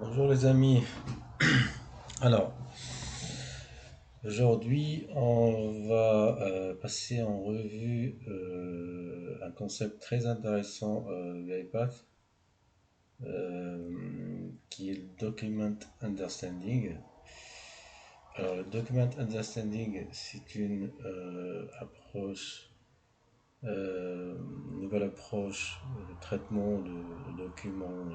Bonjour les amis. Alors, aujourd'hui, on va passer en revue un concept très intéressant du iPad, qui est le Document Understanding. Alors, le Document Understanding, c'est une approche, nouvelle approche de traitement de documents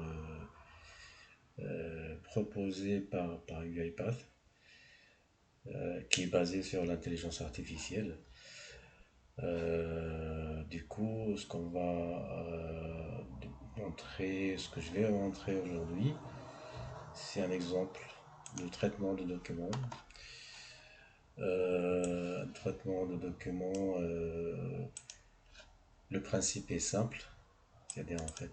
proposée par UiPath, qui est basée sur l'intelligence artificielle. Du coup, ce que je vais montrer aujourd'hui, c'est un exemple de traitement de documents. Un traitement de documents, le principe est simple, c'est-à-dire en fait,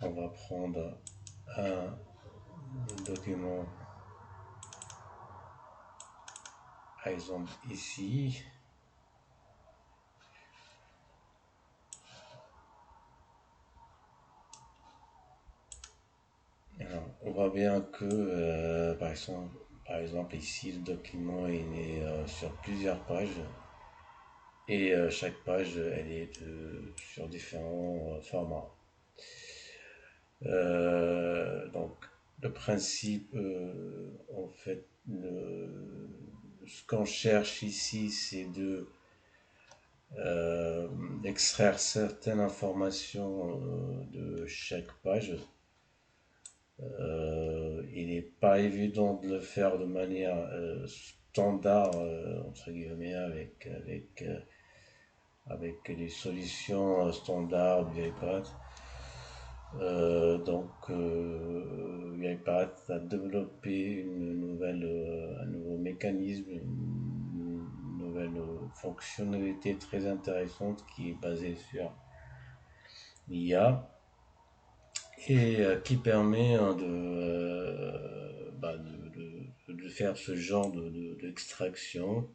on va prendre un document, par exemple ici. Alors, on voit bien que, par exemple, ici, le document est sur plusieurs pages et chaque page, elle est sur différents formats. Donc, le principe, en fait, ce qu'on cherche ici, c'est d'extraire certaines informations de chaque page. Il n'est pas évident de le faire de manière standard, entre guillemets, avec les solutions standards du iPad. Donc, UiPath a développé un nouveau mécanisme, une nouvelle fonctionnalité très intéressante qui est basée sur l'IA et qui permet de faire ce genre d'extraction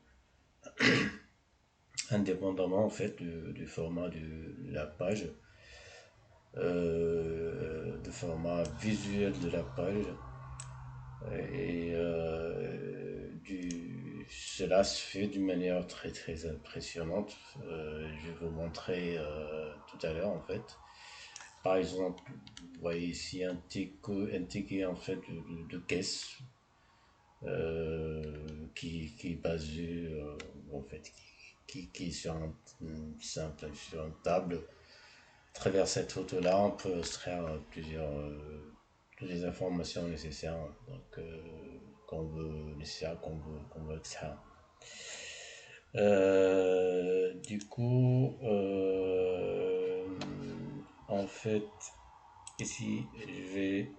indépendamment en fait du format de la page, du format visuel de la page. Et cela se fait d'une manière très très impressionnante. Je vais vous montrer tout à l'heure en fait. Par exemple, vous voyez ici un ticket en fait de caisse, qui est basé en fait qui est sur sur une table. À travers cette photo là, on peut extraire toutes les informations nécessaires, donc qu'on veut extraire. Du coup, en fait, ici, je vais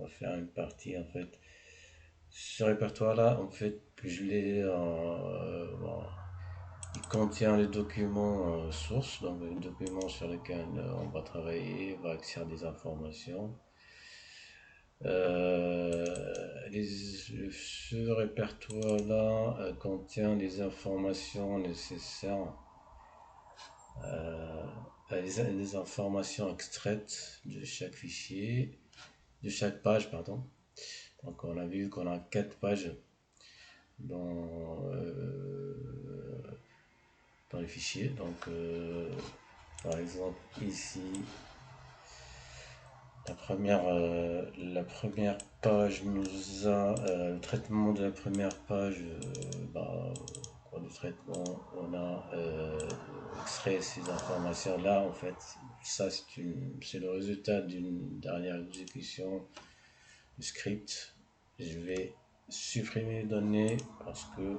faire une partie en fait. Ce répertoire-là, en fait, je l'ai bon, il contient les documents sources, donc les documents sur lesquels on va travailler, on va extraire des informations. Ce répertoire-là contient les informations nécessaires, les informations extraites de chaque fichier, de chaque page, pardon. Donc on a vu qu'on a 4 pages dans, dans les fichiers. Donc par exemple ici, la première page nous a le traitement de la première page. Pour le traitement, on a extrait ces informations là en fait. Ça c'est le résultat d'une dernière exécution du script. Je vais supprimer les données parce que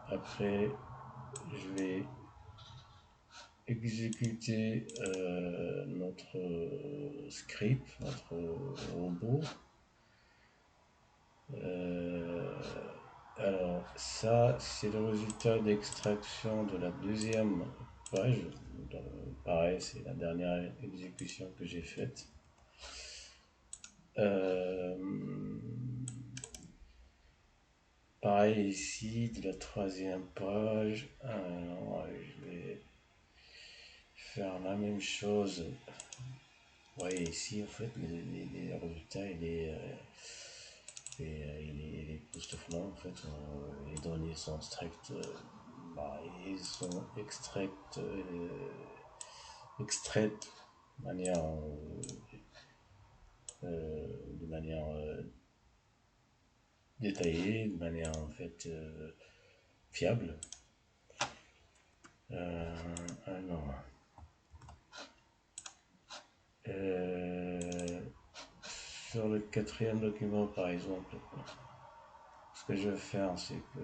après je vais exécuter notre script, notre robot. Euh, alors ça, c'est le résultat d'extraction de la deuxième page. Donc, pareil, c'est la dernière exécution que j'ai faite. Euh, Pareil ici, de la troisième page. Alors, je vais faire la même chose Vous voyez ici, en fait, les résultats, il est époustouflant. En fait, les données sont ils sont extraites de manière détaillée, de manière en fait fiable. Alors, euh, sur le quatrième document, par exemple, ce que je vais faire, c'est que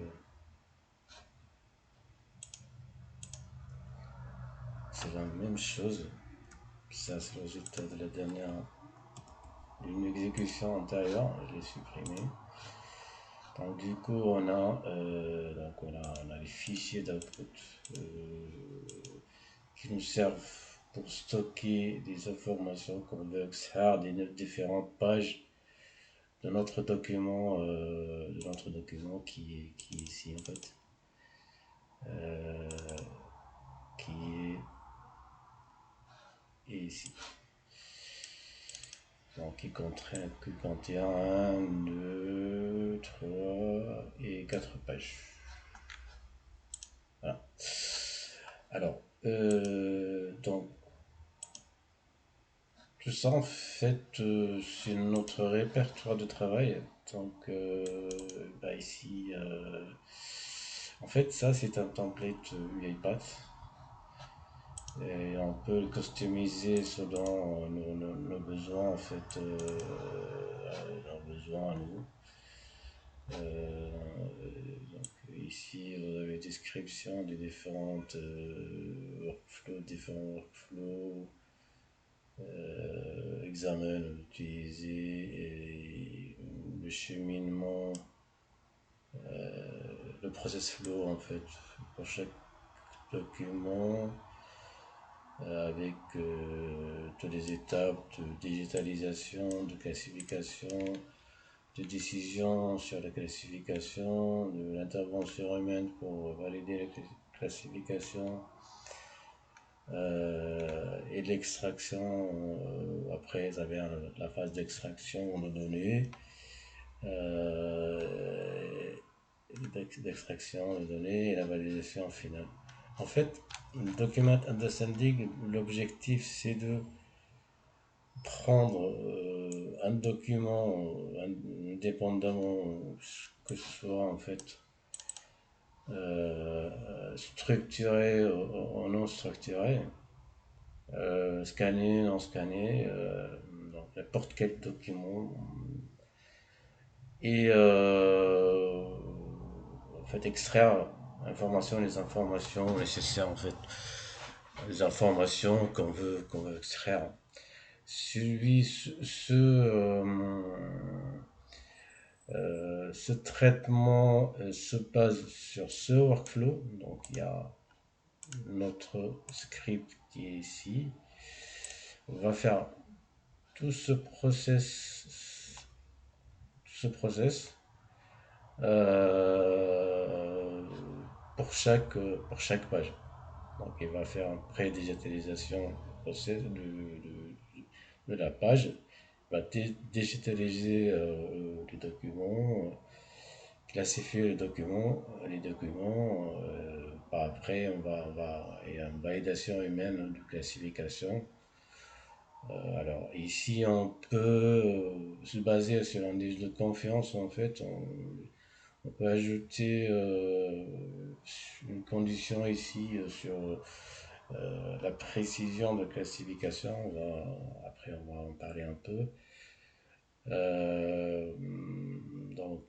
c'est la même chose. Ça, c'est le résultat de la dernière, d'une exécution antérieure. Je l'ai supprimé. Donc, du coup, on a les fichiers d'output qui nous servent pour stocker des informations qu'on veut extraire des différentes pages de notre document qui est ici en fait, euh, qui est ici. Donc qui contient 1, 2, 3 et 4 pages. Voilà. Alors, donc tout ça en fait c'est notre répertoire de travail. Donc ici, en fait ça c'est un template UiPath et on peut le customiser selon nos besoins en fait, nos besoins à nous. Donc ici vous avez description des différentes différents workflows, examen utilisé et le cheminement, le process flow en fait pour chaque document, avec toutes les étapes de digitalisation, de classification, de décision sur la classification, de l'intervention humaine pour valider la classification, et de l'extraction. Après, ils avaient la phase d'extraction de données, euh, d'extraction de données et la validation finale. En fait, le document understanding, l'objectif c'est de prendre un document indépendamment, que ce soit en fait structuré ou non structuré, scanner, non scanner, donc n'importe quel document, et en fait extraire les informations nécessaires en fait, les informations qu'on veut extraire. Celui, ce traitement se base sur ce workflow. Donc il y a notre script qui est ici. On va faire tout ce process euh, pour chaque page. Donc il va faire une pré-digitalisation de la page, il va digitaliser les documents, classifier les documents. Après, il y a une validation humaine de classification. Alors ici, on peut se baser sur un indice de confiance. En fait, on peut ajouter une condition ici sur la précision de classification. Après, on va en parler un peu. Euh, donc,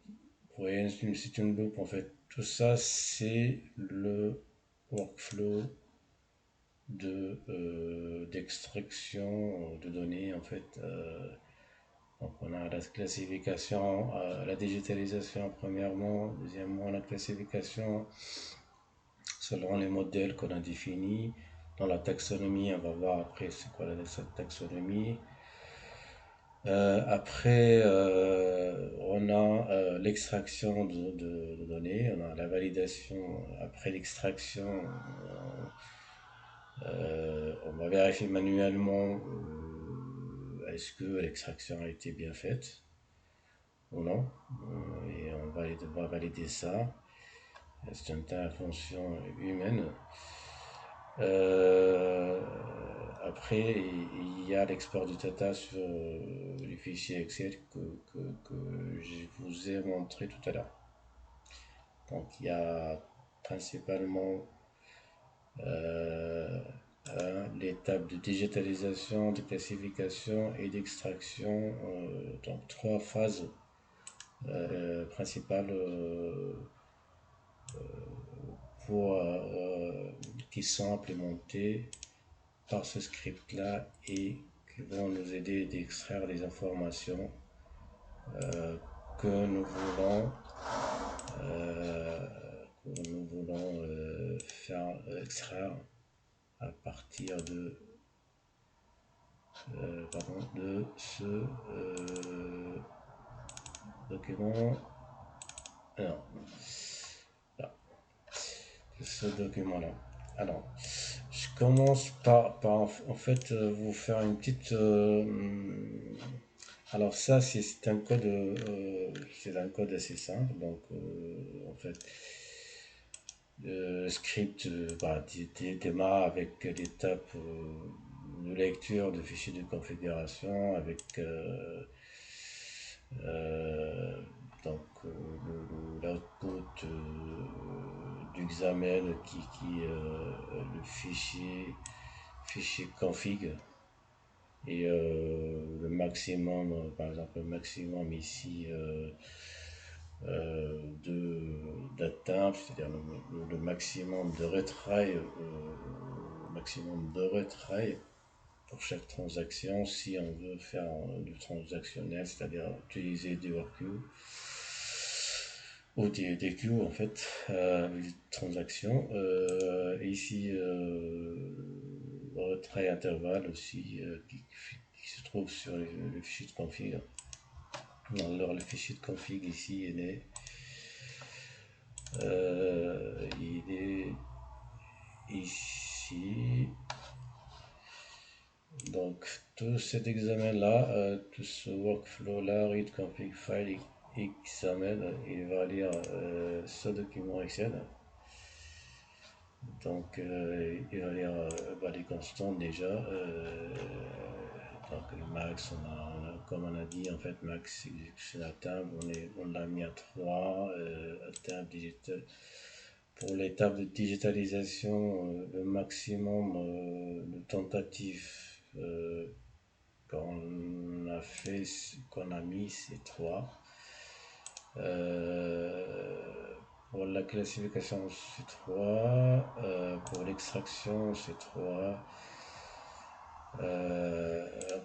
vous voyez, c'est une loupe en fait. Tout ça, c'est le workflow d'extraction de données en fait. Donc, on a la classification, la digitalisation premièrement, deuxièmement la classification selon les modèles qu'on a définis. Dans la taxonomie, on va voir après c'est quoi cette taxonomie. Après, on a l'extraction de données, on a la validation après l'extraction. On va vérifier manuellement est-ce que l'extraction a été bien faite ou non. Et on va devoir valider ça. C'est une intervention humaine. Après, il y a l'export du data sur les fichiers Excel que je vous ai montré tout à l'heure. Donc, il y a principalement l'étape de digitalisation, de classification et d'extraction. Donc, trois phases principales qui sont implémentées par ce script là et qui vont nous aider d'extraire les informations que nous voulons euh, faire extraire à partir de ce document. Alors, là, de ce document là. Alors, je commence par en fait vous faire une petite. Alors ça c'est un code assez simple. Donc en fait le script démarre avec l'étape de lecture de fichiers de configuration avec donc l'output du XAML qui le fichier config et le maximum par exemple le maximum ici d'atteinte, c'est-à-dire le maximum de retrait pour chaque transaction si on veut faire du transactionnel, c'est-à-dire utiliser des workflows ou des queues en fait, des transactions. Ici, retrait intervalle aussi qui se trouve sur le fichier de config. Alors le fichier de config ici il est ici. Donc tout cet examen là, tout ce workflow là, read config file XAML, il va lire ce document Excel. Donc il va lire les constantes déjà. Donc le max, comme on a dit, en fait max c'est la table, on l'a mis à 3, table digitale. Pour l'étape de digitalisation, le maximum de tentatives qu'on a mis, c'est 3. Pour la classification, c'est 3. Pour l'extraction, c'est 3.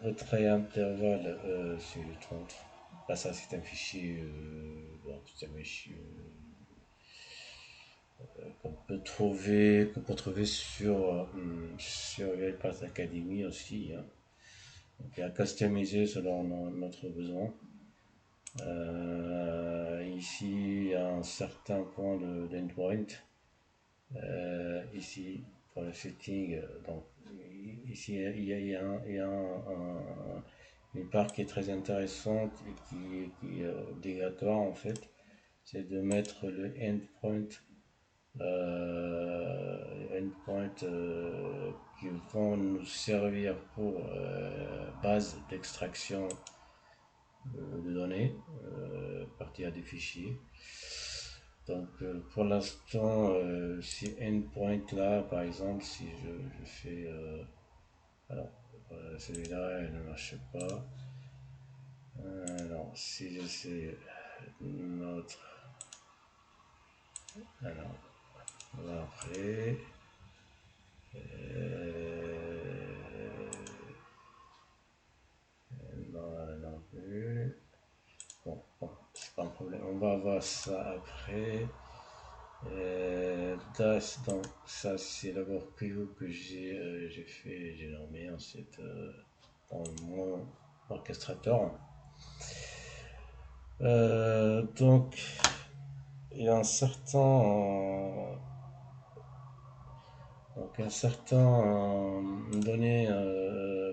Retrait intervalle, c'est 30. Là, ça, c'est un fichier. C'est un fichier qu'on peut trouver sur UiPath Academy aussi. Hein. Donc, à customiser selon notre besoin. Ici, il y a un certain point d'endpoint. Ici, pour le setting, donc ici, il y a une part qui est très intéressante et qui est obligatoire en fait. C'est de mettre le endpoint qui vont nous servir pour base d'extraction de données à partir des fichiers. Donc pour l'instant, si endpoint là, par exemple, si je fais alors celui-là, il ne marche pas. Alors si je sais notre alors on va après non plus. Bon, c'est pas un problème, on va voir ça après. Donc ça c'est la workflow que j'ai fait, j'ai nommé ensuite dans mon orchestrateur. Donc il y a un certain donné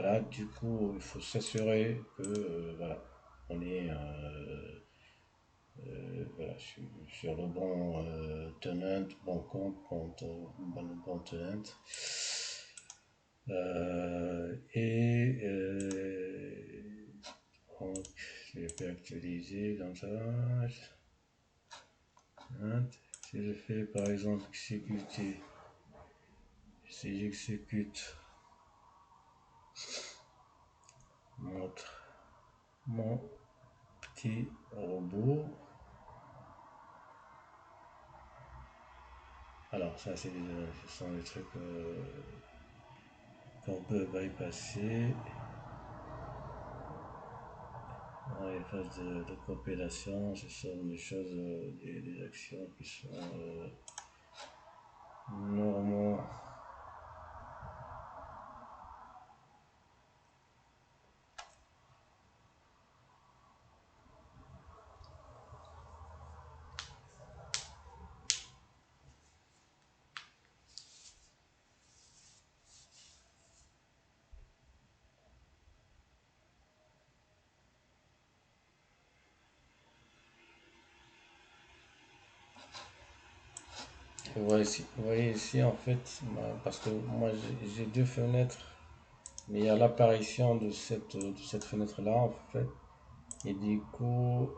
voilà, du coup, il faut s'assurer que voilà, on est voilà, sur le bon tenant, bon compte, bon tenant. Donc, je vais actualiser dans ça. Si je fais par exemple exécuter, si j'exécute montre mon petit robot. Alors ça ce sont des trucs qu'on peut bypasser dans les phases de compilation. Ce sont des choses, des actions qui sont normaux. Vous voyez ici en fait, parce que moi j'ai deux fenêtres, mais il y a l'apparition de cette fenêtre-là en fait. Et du coup,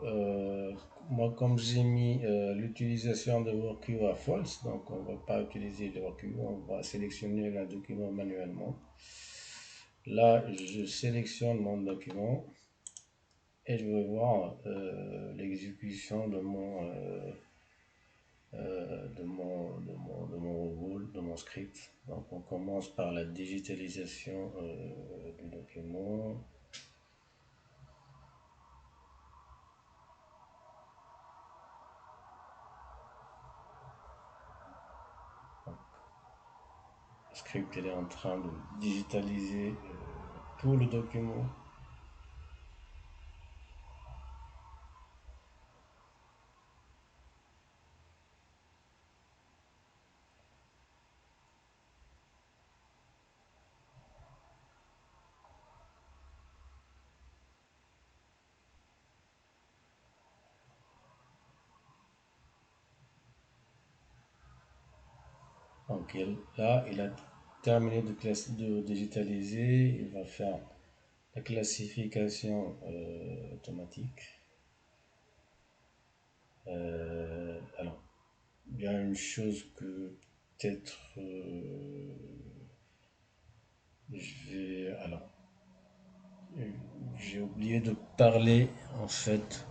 moi comme j'ai mis l'utilisation de WorkQ à false, donc on ne va pas utiliser le WorkQ, on va sélectionner le document manuellement. Là, je sélectionne mon document et je vais voir l'exécution de mon rôle, de mon script. Donc on commence par la digitalisation du document. Le script est en train de digitaliser tout le document. Donc là, il a terminé de digitaliser. Il va faire la classification automatique. Alors, il y a une chose que peut-être alors, j'ai oublié de parler en fait.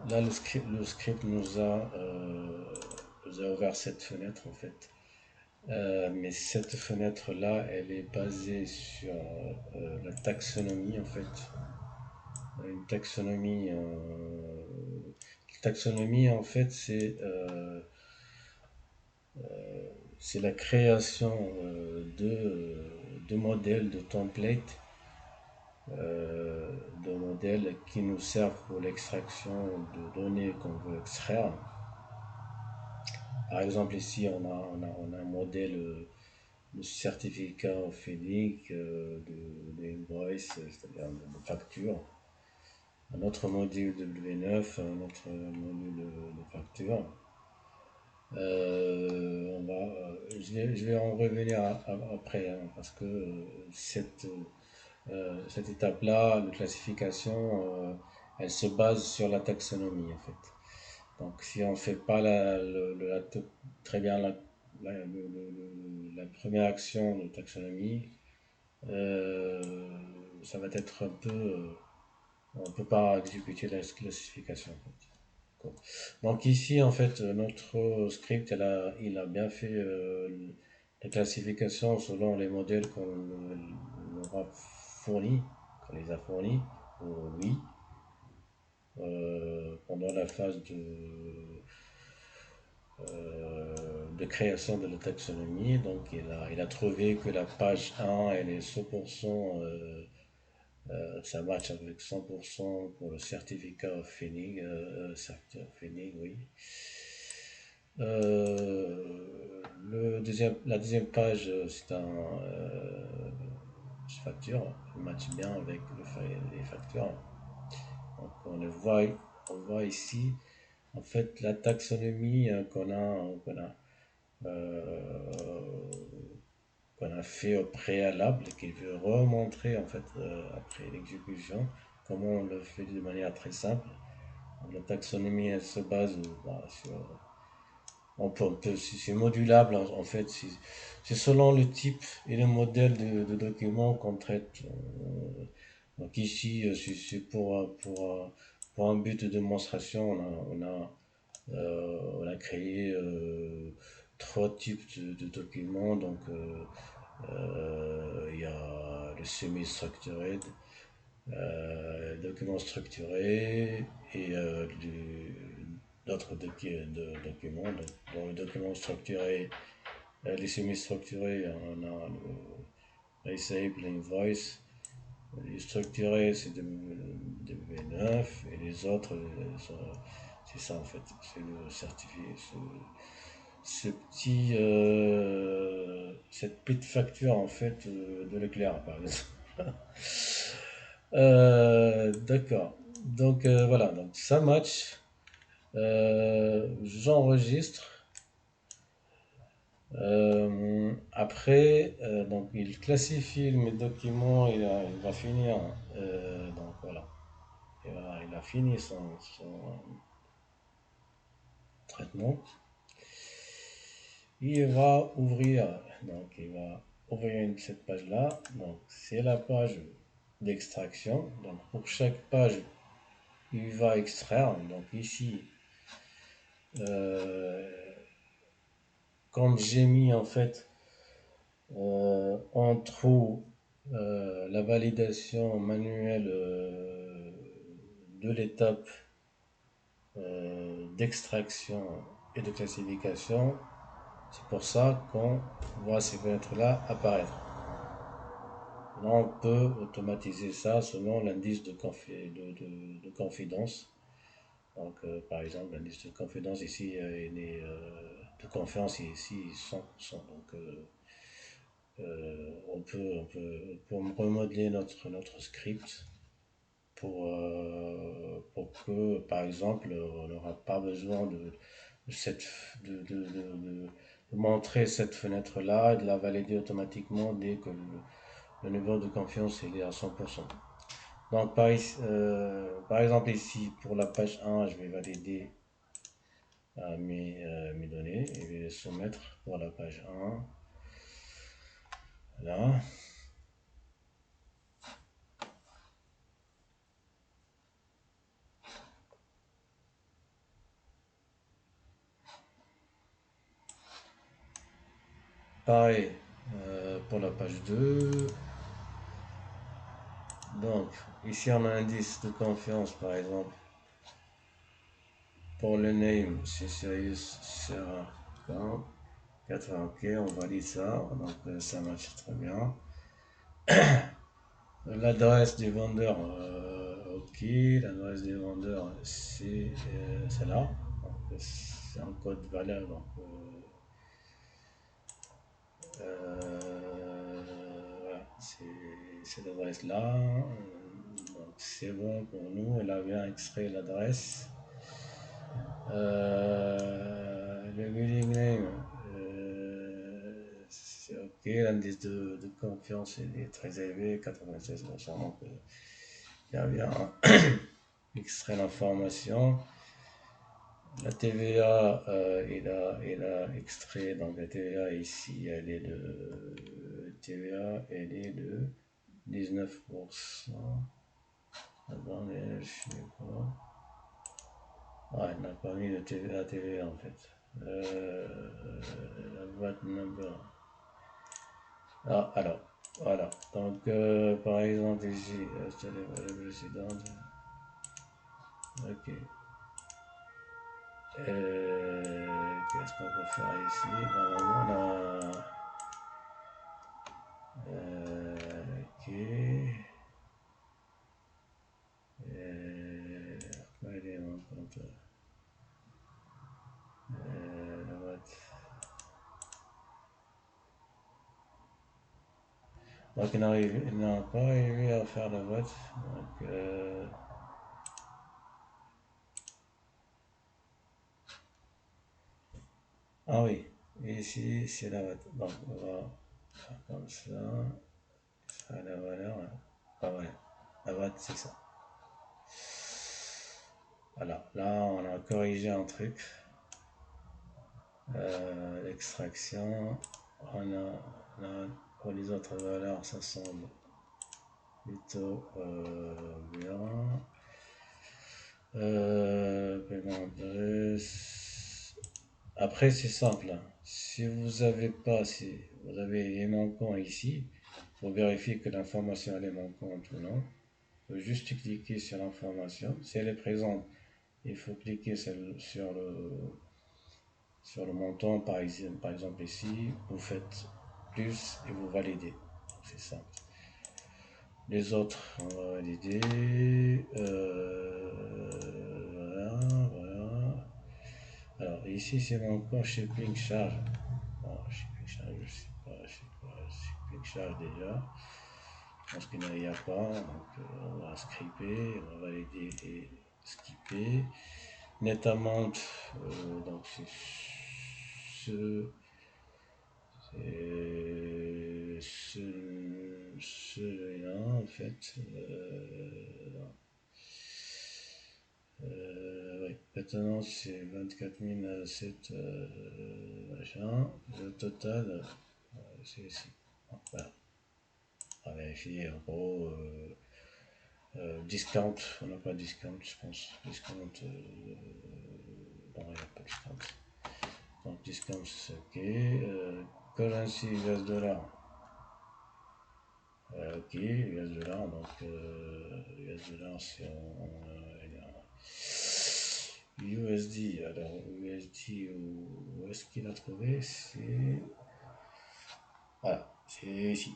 Là, le script nous a ouvert cette fenêtre en fait. Mais cette fenêtre-là, elle est basée sur la taxonomie en fait. Une taxonomie. Taxonomie en fait, c'est la création de modèles, de templates, euh, de modèles qui nous servent pour l'extraction de données qu'on veut extraire. Par exemple, ici, on a un modèle de certificat phénique, d'invoice, c'est-à-dire de facture. Un autre module W9, un autre module de facture. Je vais en revenir après, hein, parce que cette étape-là de classification, elle se base sur la taxonomie en fait. Donc si on ne fait pas très bien la première action de taxonomie, euh, ça va être un peu... on ne peut pas exécuter la classification en fait. Donc ici, en fait, notre script, il a bien fait la classification selon les modèles qu'on aura fournis, qu'on les a fournis, ou oui, pendant la phase de création de la taxonomie. Donc il a trouvé que la page 1, elle est 100%, ça match avec 100% pour le certificat Phoenix, oui. La deuxième page, c'est facture match bien avec les factures. Donc on voit ici en fait la taxonomie euh, qu'on a fait au préalable et qu'il veut remontrer en fait après l'exécution, comment on le fait de manière très simple. La taxonomie elle se base sur c'est modulable en fait, c'est selon le type et le modèle de document qu'on traite. Donc ici, c'est pour un but de démonstration, on a créé trois types de documents. Donc il y a le semi-structuré, documents structurés et d'autres documents. Donc, dans le document structuré, les semi-structurés, on a le Received Invoice. Les structurés, c'est de V9 et les autres, c'est ça en fait, c'est le certifié. Cette petite facture en fait de l'éclair par exemple. D'accord. Donc voilà, donc ça match. J'enregistre. Après, donc il classifie mes documents, il va finir. Donc voilà, il a fini son traitement. Il va ouvrir cette page-là. Donc c'est la page d'extraction. Donc pour chaque page, il va extraire. Donc ici, euh, comme j'ai mis en fait en trou la validation manuelle de l'étape d'extraction et de classification, c'est pour ça qu'on voit ces fenêtres-là apparaître. Là, on peut automatiser ça selon l'indice de confidence. Donc, par exemple, l'indice de confidence ici, de confiance ici 100%. Donc, on peut remodeler notre script pour que, par exemple, on n'aura pas besoin cette, de montrer cette fenêtre-là et de la valider automatiquement dès que le niveau de confiance est à 100%. Donc, par exemple, ici, pour la page 1, je vais valider mes données et je vais les soumettre pour la page 1. Là. Pareil pour la page 2. Donc, ici on a un indice de confiance par exemple. Pour le name, c'est Sirius Serra 80. Ok, on valide ça. Donc, ça marche très bien. L'adresse des vendeurs, ok. L'adresse des vendeurs, c'est là. C'est un code valeur. Donc, voilà, c'est cette adresse-là. Donc c'est bon pour nous. Elle a bien extrait l'adresse. Le building name, c'est ok. L'indice de confiance est très élevé, 96%. Donc il a bien extrait l'information. La TVA, il a extrait, donc la TVA ici, elle est de TVA, elle est de 19%. Attendez, je sais pas. Ah, elle n'a pas mis de TVA, TVA en fait. La VAT number. Ah, alors, voilà. Donc, par exemple, ici, installer variable résidente. Ok. Qu'est-ce qu'on peut faire ici? Normalement, ok. Quel est mon compte? What? Donc il n'a pas arrivé à faire la boîte. Donc, ah oui, et ici c'est la boîte. Donc on va faire comme ça la valeur. Ah ouais, la boîte c'est ça. Voilà, là on a corrigé un truc. L'extraction, là, pour les autres valeurs, ça semble plutôt bien. Paiement adresse. Après, c'est simple, hein. Si vous avez pas, si vous avez les manquants ici, vous vérifiez que l'information elle est manquante ou non. Vous juste cliquer sur l'information. Si elle est présente, il faut cliquer sur le montant, par exemple ici, vous faites plus et vous validez. C'est simple. Les autres, on va valider. Voilà, voilà. Alors ici, c'est mon compte shipping charge. Bon, shipping charge, je sais pas, shipping charge déjà. Je pense qu'il n'y a pas, donc on va skipper, on va valider et skipper. Net amount, donc c'est celui-là en fait. Oui, maintenant c'est 24 007 machin. Le total, c'est ici. Bon, voilà. On va vérifier en gros. Discount, on n'a pas discount, je pense. Discount, non, il n'y a pas discount. Donc discount, c'est ok. Currency US dollar. Ok, US dollar, donc US dollar c'est en USD. Alors USD, où est-ce qu'il a trouvé? C'est. Voilà, c'est ici.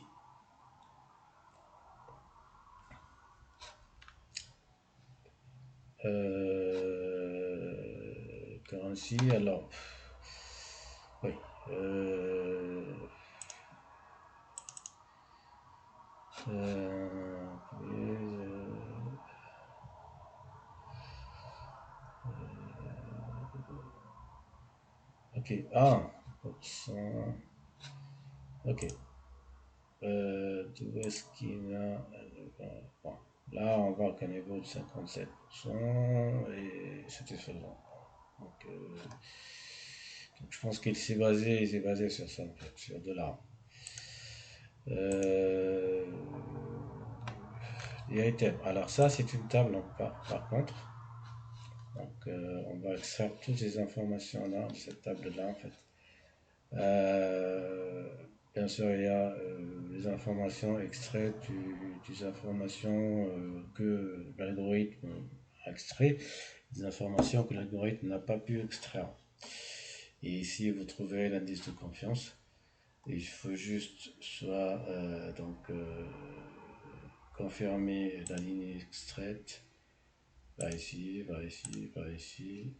Currency, alors. Oui. Euh, ok, ah, ok. D'où est-ce qu'il a. Bon, là, on voit qu'un niveau de 57% et satisfaisant. Donc, je pense il s'est basé sur ça, en fait, sur de l'art. Euh, les items. Alors, ça, c'est une table, donc, par contre. Donc, on va extraire toutes ces informations-là, de cette table-là, en fait. Euh, Bien sûr, il y a les informations extraites, des informations que l'algorithme a extrait, des informations que l'algorithme n'a pas pu extraire. Et ici, vous trouvez l'indice de confiance. Et il faut juste soit confirmer la ligne extraite, par ici, par ici, par ici,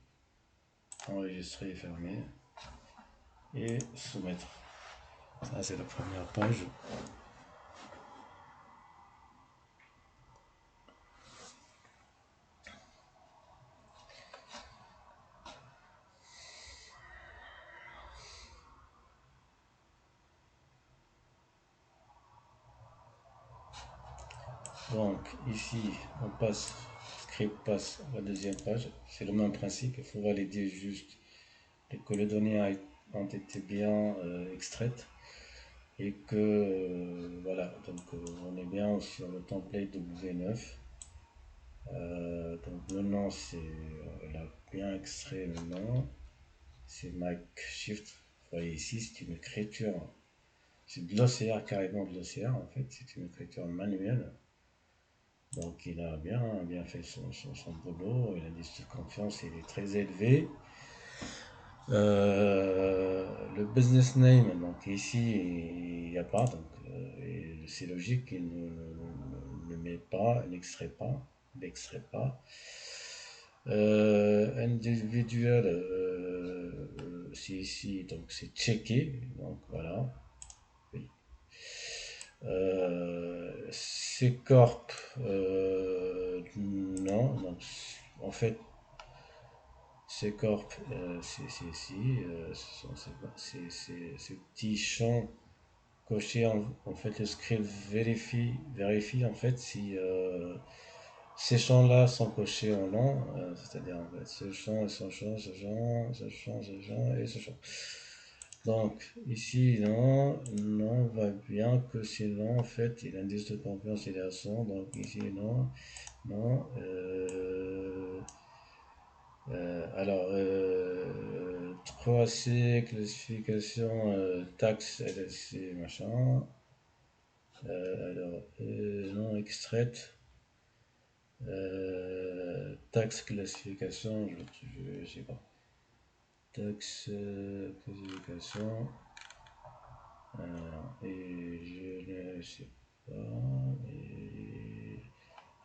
enregistrer et fermer, et soumettre. Ça, c'est la première page. Donc ici, on passe, script passe à la deuxième page. C'est le même principe, il faut valider juste que les données ont été bien extraites et que voilà, donc on est bien sur le template W9. Donc le nom, il a bien extrait le nom, c'est Mike Shift. Vous voyez ici, c'est une écriture, c'est de l'OCR, carrément de l'OCR en fait, c'est une écriture manuelle. Donc il a bien fait son boulot, et l'indice de confiance il est très élevé. Le business name, donc ici il n'y a pas, donc c'est logique qu'il ne met pas, n'extrait pas, n'extrait pas. Individuel, c'est ici, donc c'est checké, donc voilà. Oui. C Corp, non. Donc, en fait, C Corp, c'est si, ce sont ces petits champs cochés. En fait, le script vérifie en fait si ces champs-là sont cochés en long, c'est-à-dire en fait, ce champ et ce champ, ce champ, ce champ, ce champ et ce champ. Donc ici non, non va bien que sinon en fait l'indice de confiance il est à 100, donc ici non, non. Alors 3C classification taxe LLC machin. Alors non extraite. Taxe classification, je sais pas. Taxe classification. Et je ne sais pas.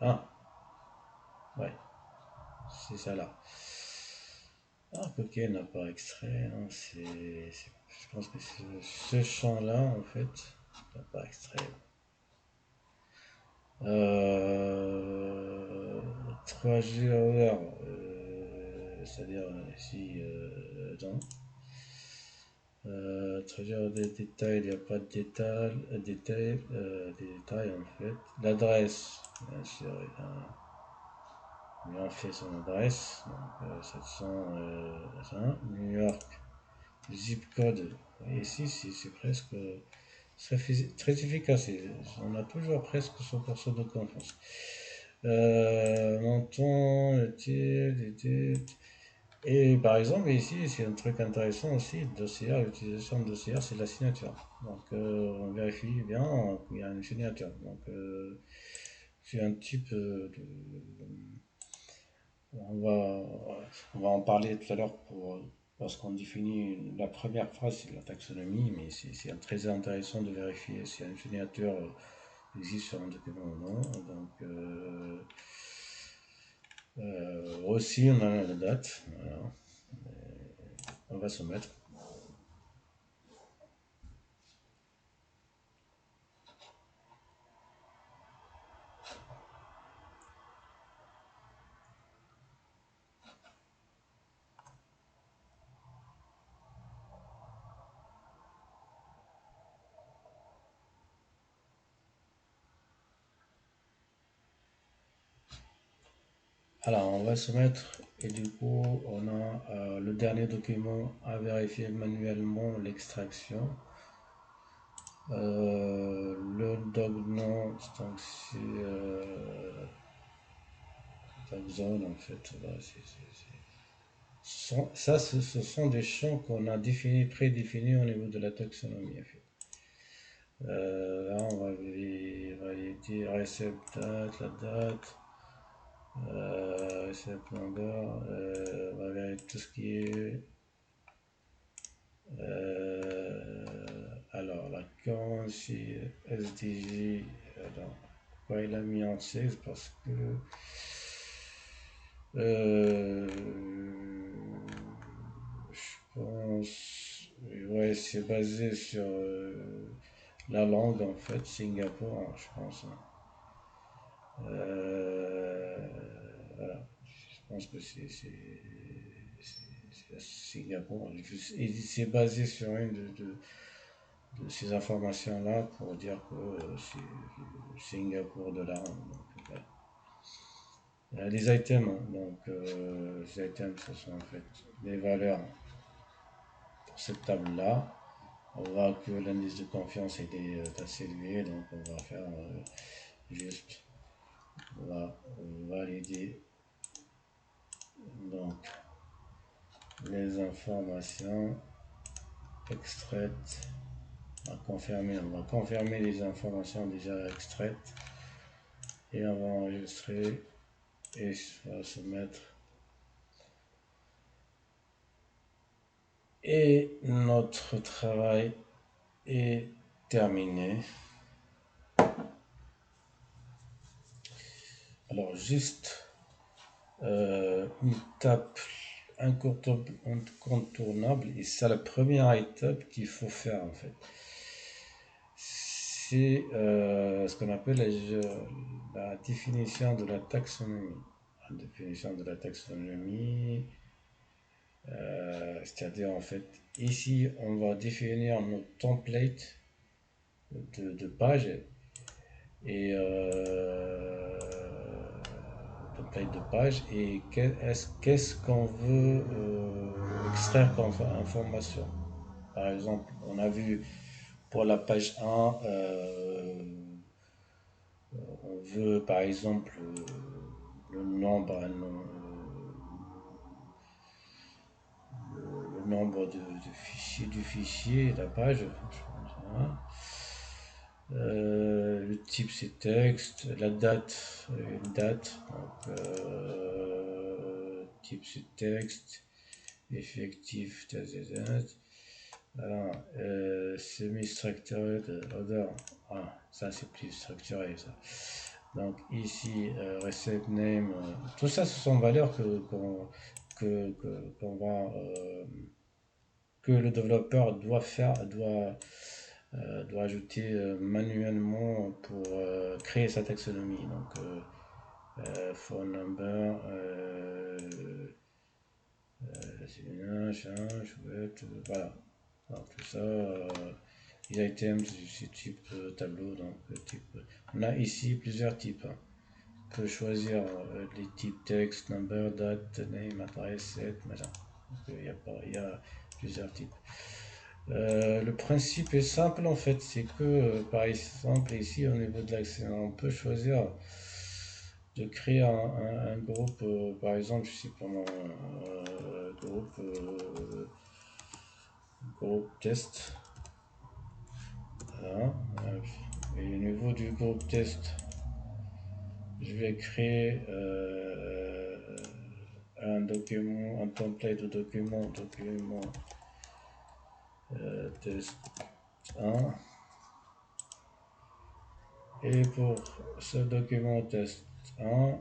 Ah, ouais, c'est ça là. Ah, ok, n'a pas extrait. Hein, je pense que c'est ce champ-là, en fait, n'a pas extrait. 3G hour, c'est-à-dire ici, attends. Traduire des détails, il n'y a pas de des détails en fait. L'adresse, bien sûr, il a fait son adresse, donc 700, New York, le zip code. Et ici, c'est presque très efficace. On a toujours presque 100% de confiance. Montant, et par exemple, ici, c'est un truc intéressant aussi, dossier, l'utilisation de dossier, c'est la signature. Donc, on vérifie bien qu'il y a une signature. Donc, c'est un type on va, on va en parler tout à l'heure parce qu'on définit la première phrase, c'est la taxonomie, mais c'est très intéressant de vérifier si une signature existe sur un document ou non. Donc, aussi, on a la date. Voilà. On va se mettre. Alors, on va se mettre et du coup, on a le dernier document à vérifier manuellement l'extraction. Le dog nom, donc c'est dog zone en fait. Voilà, ça, ce sont des champs qu'on a prédéfinis au niveau de la taxonomie. En fait. Là, on va valider receipt date, la date. C'est on va vérifier tout ce qui est alors la currency SDJ, alors pourquoi il a mis en 16 parce que je pense ouais c'est basé sur la langue en fait Singapour hein, je pense hein. Voilà je pense que c'est Singapour. Et c'est basé sur une de ces informations-là pour dire que c'est Singapour de la donc, voilà. Les items, hein, donc les items, ce sont en fait les valeurs pour cette table-là. On voit que l'indice de confiance est assez élevé, donc on va faire juste, on va valider donc les informations extraites. On va confirmer les informations déjà extraites et on va enregistrer et on va se mettre. Et notre travail est terminé. Alors juste une étape incontournable et c'est la première étape qu'il faut faire en fait. c'est ce qu'on appelle la définition de la taxonomie. La définition de la taxonomie, c'est-à-dire en fait, ici on va définir nos templates de pages et template de page et qu'est-ce qu'on veut extraire comme information. Par exemple, on a vu pour la page 1, on veut par exemple le nombre, le nombre de fichiers du fichier, la page. Hein. Le type c'est texte, la date, une date, donc type c'est texte, effectif, voilà, semi-structured order, ah, ça c'est plus structuré ça. Donc ici, receipt name, tout ça ce sont valeurs qu'on va, que le développeur doit faire, doit ajouter manuellement pour créer sa taxonomie. Donc, phone number, chouette, voilà. Alors, tout ça, les items, c'est type tableau. Donc, on a ici plusieurs types. Hein. On peut choisir les types texte, number, date, name, adresse, set, machin. Donc, il y a plusieurs types. Le principe est simple en fait, c'est que par exemple ici au niveau de l'accès, on peut choisir de créer un groupe, par exemple, je sais pas moi, groupe test. Voilà. Et au niveau du groupe test, je vais créer un document, un template de document test 1. Et pour ce document test 1,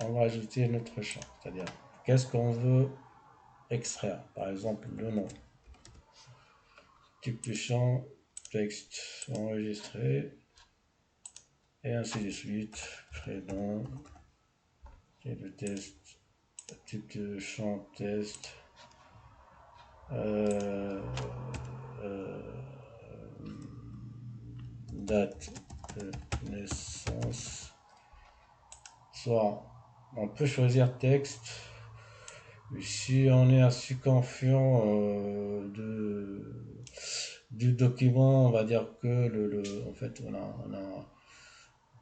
on va ajouter notre champ, c'est-à-dire qu'est-ce qu'on veut extraire. Par exemple, le nom, type de champ, texte enregistré, et ainsi de suite, prénom, type de test, type de champ test, euh, euh, date de naissance, soit on peut choisir texte. Si on est assez confiant du document, on va dire que en fait,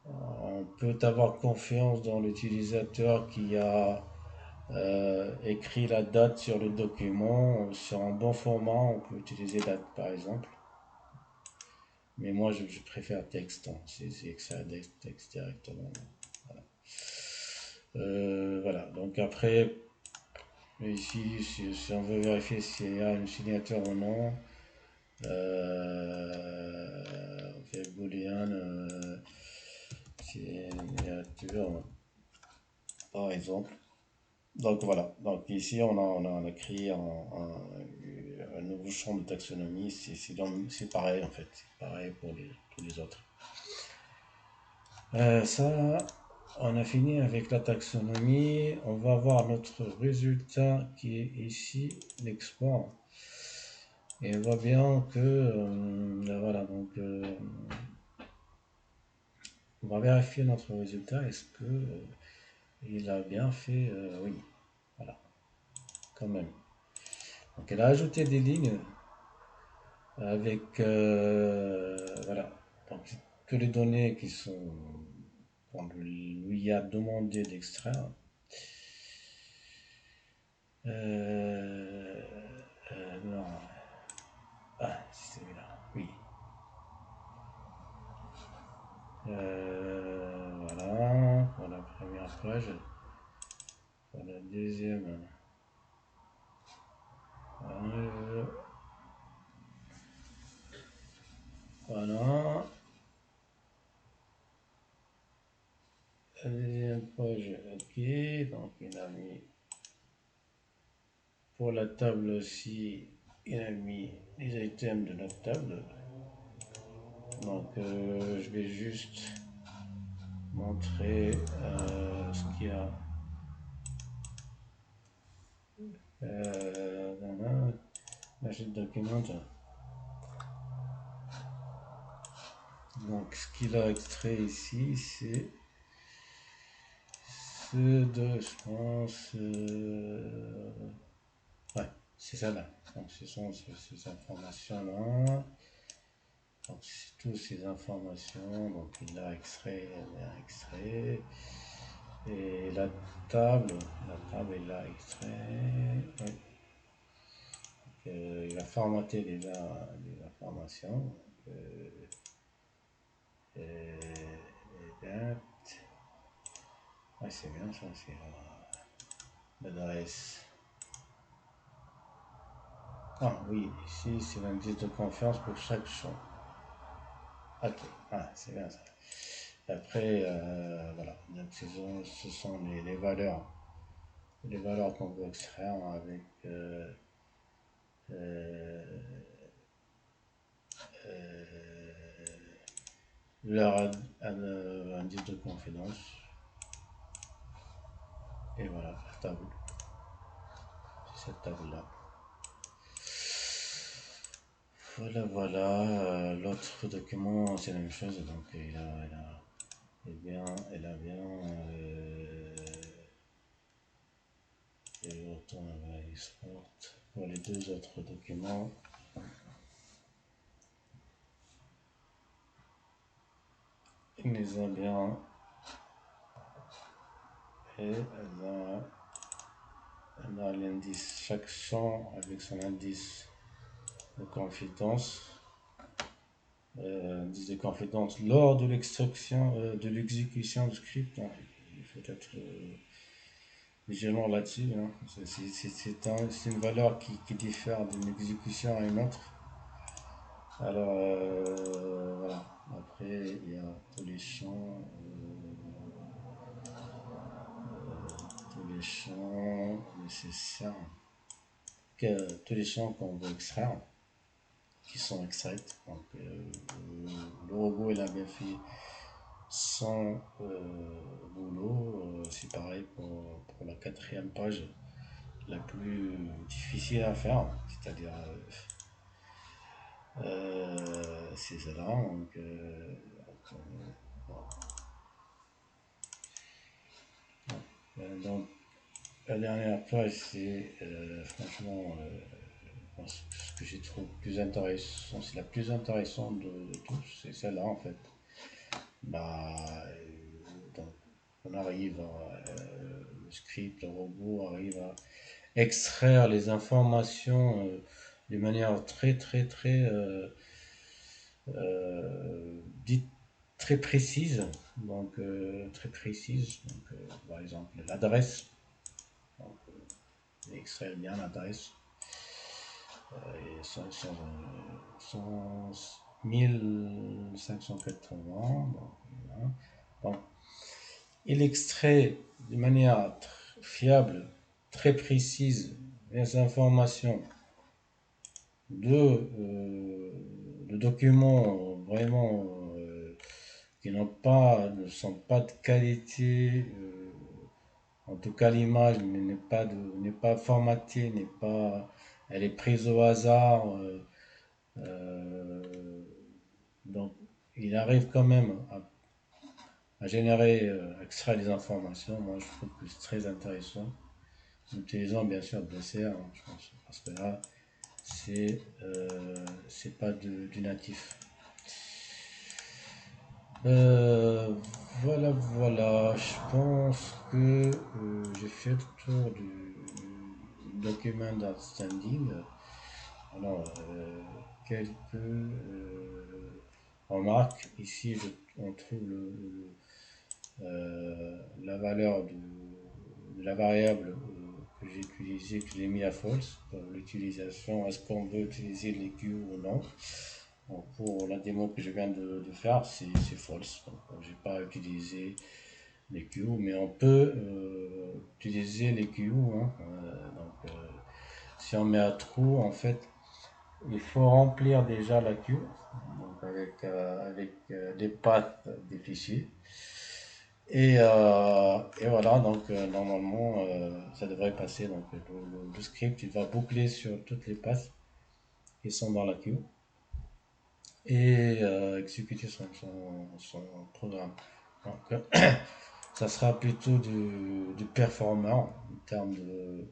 on peut avoir confiance dans l'utilisateur qui a écrit la date sur le document, sur un bon format, on peut utiliser date par exemple. Mais moi, je préfère texte, hein. C'est extrait texte directement. Voilà. Voilà. Donc après, ici, si on veut vérifier s'il y a une signature ou non, on fait boolean signature, par exemple. Donc voilà, donc ici on a créé un nouveau champ de taxonomie, c'est pareil en fait, c'est pareil pour tous les autres. Ça, on a fini avec la taxonomie, on va voir notre résultat qui est ici, l'export. Et on voit bien que, voilà, donc on va vérifier notre résultat, est-ce que il a bien fait, oui, voilà, quand même. Donc elle a ajouté des lignes avec voilà, donc que les données qui sont qu'on lui a demandé d'extraire. Euh, non, ah c'est celui-là, oui. Voilà pour la première page, pour la deuxième. Voilà. La deuxième page, ok. Donc il a mis pour la table aussi, il a mis les items de la table. Donc je vais juste montrer ce qu'il y a. Magic document. Donc ce qu'il a extrait ici, c'est ce de, je pense, ouais, c'est ça là. Donc ce sont ces informations là. Donc c'est toutes ces informations. Donc il a extrait, et la table il a extrait. Ouais. Il a formaté déjà les informations. Et date. Ouais, c'est bien ça, c'est l'adresse. Ah oui, ici c'est l'indice de confiance pour chaque champ. Ok, ah, c'est bien ça. Après, voilà, donc ce sont les valeurs qu'on veut extraire avec euh, leur indice de confidence. Et voilà, la table. C'est cette table-là. Voilà, voilà. L'autre document, c'est la même chose. Donc, il a bien. Et retourne à export. Pour les deux autres documents, il les a bien. Et elle a l'indice, chaque champ avec son indice de confidence. Indice de confidence lors de l'extraction, de l'exécution du script. Hein. Il faut être vigilant là-dessus. Hein. C'est une valeur qui diffère d'une exécution à une autre. Alors, voilà. Après, il y a tous les champs. Tous les champs nécessaires. Tous les champs qu'on veut extraire, qui sont extraits. Donc, le robot, il a bien fait son boulot. C'est pareil pour la quatrième page, la plus difficile à faire, c'est-à-dire c'est celle-là. Donc, la dernière page, c'est franchement ce que j'ai trouvé plus intéressant, c'est la plus intéressante de tous, c'est celle-là en fait. Bah, donc, on arrive le script, le robot arrive à extraire les informations de manière dite très précise. Donc, très précise. Donc, par exemple, l'adresse. Donc, il extrait bien l'adresse. Et ça, 1580. Donc, voilà. Donc, il extrait de manière fiable, très précise, les informations de documents vraiment qui ne sont pas de qualité. En tout cas, l'image n'est pas formatée, elle est prise au hasard. Euh, donc, il arrive quand même à générer, à extraire des informations. Moi, je trouve que c'est très intéressant. En utilisant bien sûr BCR, hein, je pense, parce que là, c'est pas du natif. Euh, voilà, voilà. Je pense que j'ai fait le tour du document d'outstanding. Alors, quelques remarques. Ici, on trouve la valeur de la variable que j'ai utilisée, que j'ai mis à false pour l'utilisation. Est-ce qu'on veut utiliser les Q ou non? Donc, pour la démo que je viens de faire, c'est false. Donc, j'ai pas utilisé les Q, mais on peut utiliser les Q. Hein. Donc, si on met à true, en fait, il faut remplir déjà la queue donc avec des paths des fichiers. Et voilà, donc normalement, ça devrait passer. Donc le script, il va boucler sur toutes les paths qui sont dans la queue et exécuter son programme. Donc, ça sera plutôt du performant en termes de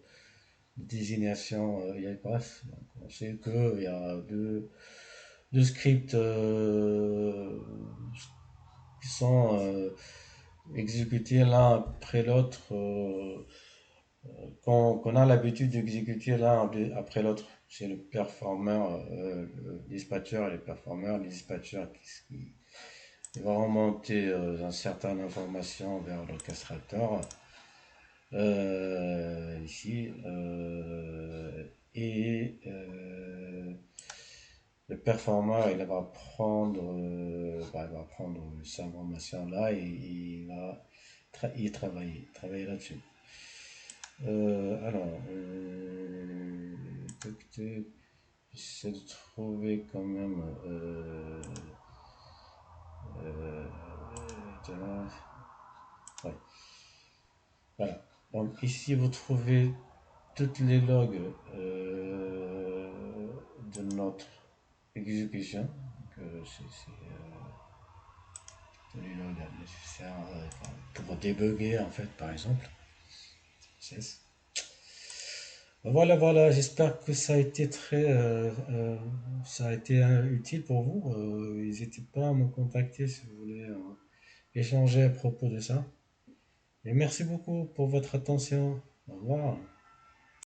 désignation UiPath. Donc, on sait qu'il y a deux scripts qui sont exécutés l'un après l'autre, qu'on a l'habitude d'exécuter l'un après l'autre. C'est le performeur, le dispatcher et le performeur. Le dispatcher qui va remonter une certaine information vers l'orchestrateur. Ici. Et le performeur, il va prendre cette information-là et il va travailler là-dessus. Alors, j'essaie de trouver quand même. Euh, ouais, voilà. Donc ici, vous trouvez toutes les logs de notre exécution. Donc, tous les logs nécessaires pour débugger en fait, par exemple. Yes. Voilà, voilà, j'espère que ça a été ça a été utile pour vous. N'hésitez pas à me contacter si vous voulez échanger à propos de ça. Et merci beaucoup pour votre attention. Au revoir.